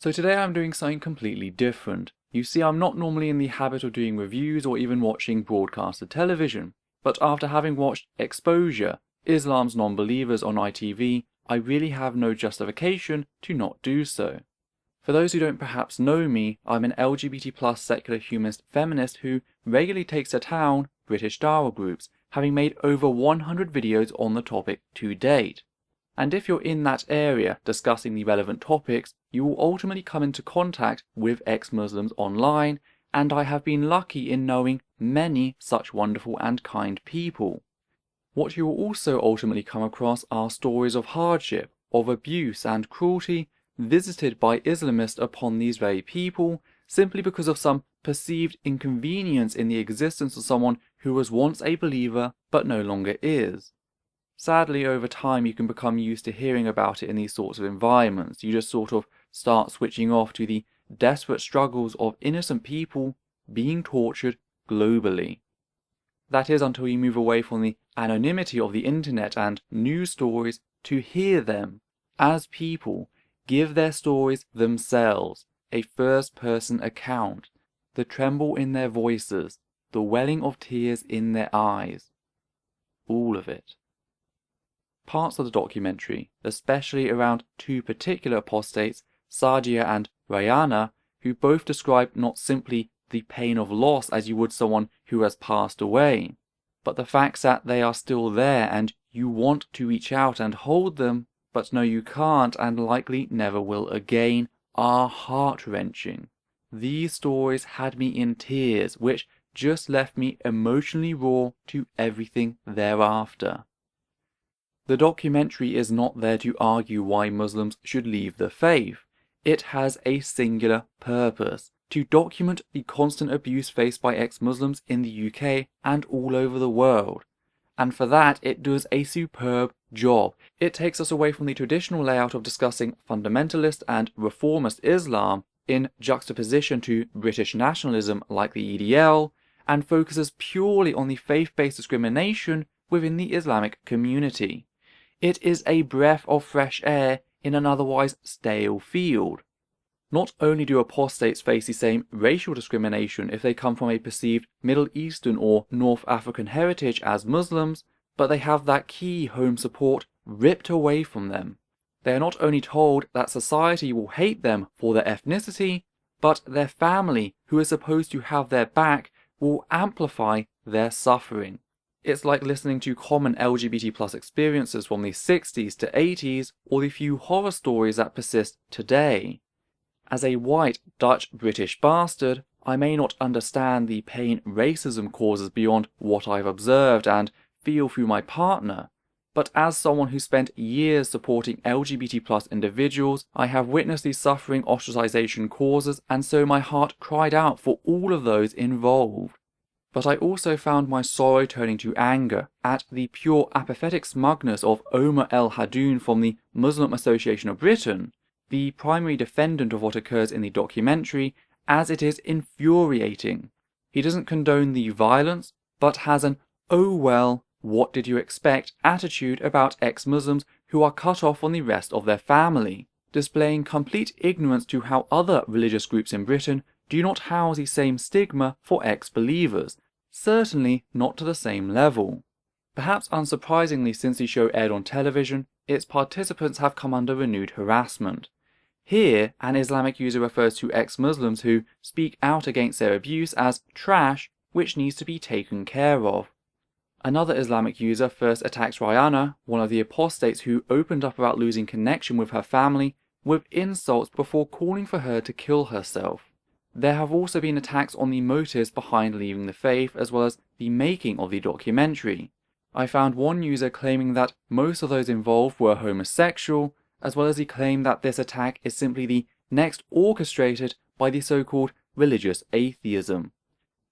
So today I'm doing something completely different. You see, I'm not normally in the habit of doing reviews or even watching broadcasted television, but after having watched Exposure, Islam's Non-Believers on ITV, I really have no justification to not do so. For those who don't perhaps know me, I'm an LGBT+ secular humanist feminist who regularly takes to town British Dawah groups, having made over 100 videos on the topic to date. And if you're in that area discussing the relevant topics, you will ultimately come into contact with ex-Muslims online, and I have been lucky in knowing many such wonderful and kind people. What you will also ultimately come across are stories of hardship, of abuse and cruelty visited by Islamists upon these very people, simply because of some perceived inconvenience in the existence of someone who was once a believer but no longer is. Sadly, over time you can become used to hearing about it in these sorts of environments. You just sort of start switching off to the desperate struggles of innocent people being tortured globally. That is until you move away from the anonymity of the internet and news stories to hear them, as people, give their stories themselves, a first-person account, the tremble in their voices, the welling of tears in their eyes. All of it. Parts of the documentary, especially around two particular apostates, Deeyah and Rihanna, who both describe not simply the pain of loss as you would someone who has passed away, but the fact that they are still there and you want to reach out and hold them, but no you can't and likely never will again, are heart-wrenching. These stories had me in tears, which just left me emotionally raw to everything thereafter. The documentary is not there to argue why Muslims should leave the faith. It has a singular purpose: to document the constant abuse faced by ex-Muslims in the UK and all over the world. And for that, it does a superb job. It takes us away from the traditional layout of discussing fundamentalist and reformist Islam in juxtaposition to British nationalism like the EDL, and focuses purely on the faith-based discrimination within the Islamic community. It is a breath of fresh air in an otherwise stale field. Not only do apostates face the same racial discrimination if they come from a perceived Middle Eastern or North African heritage as Muslims, but they have that key home support ripped away from them. They are not only told that society will hate them for their ethnicity, but their family, who is supposed to have their back, will amplify their suffering. It's like listening to common LGBT+ experiences from the 60s to 80s, or the few horror stories that persist today. As a white Dutch-British bastard, I may not understand the pain racism causes beyond what I've observed and feel through my partner, but as someone who spent years supporting LGBT+ individuals, I have witnessed the suffering ostracization causes, and so my heart cried out for all of those involved. But I also found my sorrow turning to anger at the pure apathetic smugness of Omar El Hadoun from the Muslim Association of Britain, the primary defendant of what occurs in the documentary, as it is infuriating. He doesn't condone the violence, but has an "oh well, what did you expect" attitude about ex-Muslims who are cut off from the rest of their family, displaying complete ignorance to how other religious groups in Britain do not house the same stigma for ex-believers, certainly not to the same level. Perhaps unsurprisingly, since the show aired on television, its participants have come under renewed harassment. Here, an Islamic user refers to ex-Muslims who speak out against their abuse as trash, which needs to be taken care of. Another Islamic user first attacks Rihanna, one of the apostates who opened up about losing connection with her family, with insults before calling for her to kill herself. There have also been attacks on the motives behind leaving the faith, as well as the making of the documentary. I found one user claiming that most of those involved were homosexual, as well as the claim that this attack is simply the next orchestrated by the so-called religious atheism.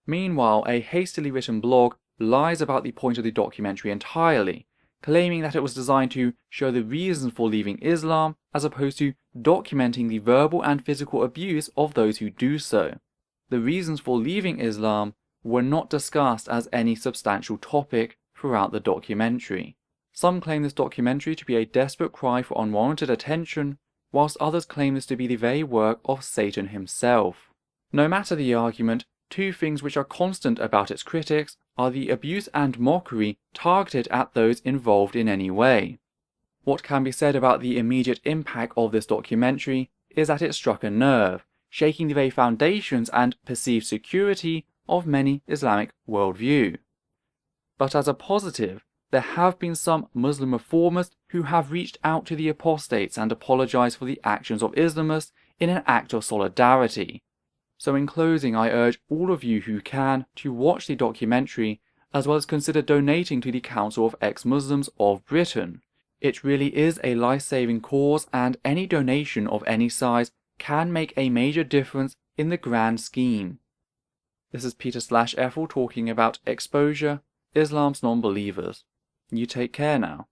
Meanwhile, a hastily written blog lies about the point of the documentary entirely, claiming that it was designed to show the reasons for leaving Islam, as opposed to documenting the verbal and physical abuse of those who do so. The reasons for leaving Islam were not discussed as any substantial topic throughout the documentary. Some claim this documentary to be a desperate cry for unwarranted attention, whilst others claim this to be the very work of Satan himself. No matter the argument, two things which are constant about its critics are the abuse and mockery targeted at those involved in any way. What can be said about the immediate impact of this documentary is that it struck a nerve, shaking the very foundations and perceived security of many Islamic worldview. But as a positive, there have been some Muslim reformers who have reached out to the apostates and apologized for the actions of Islamists in an act of solidarity. So in closing, I urge all of you who can to watch the documentary, as well as consider donating to the Council of Ex-Muslims of Britain. It really is a life-saving cause, and any donation of any size can make a major difference in the grand scheme. This is Peter/Ethel talking about Exposure, Islam's Non-Believers. You take care now.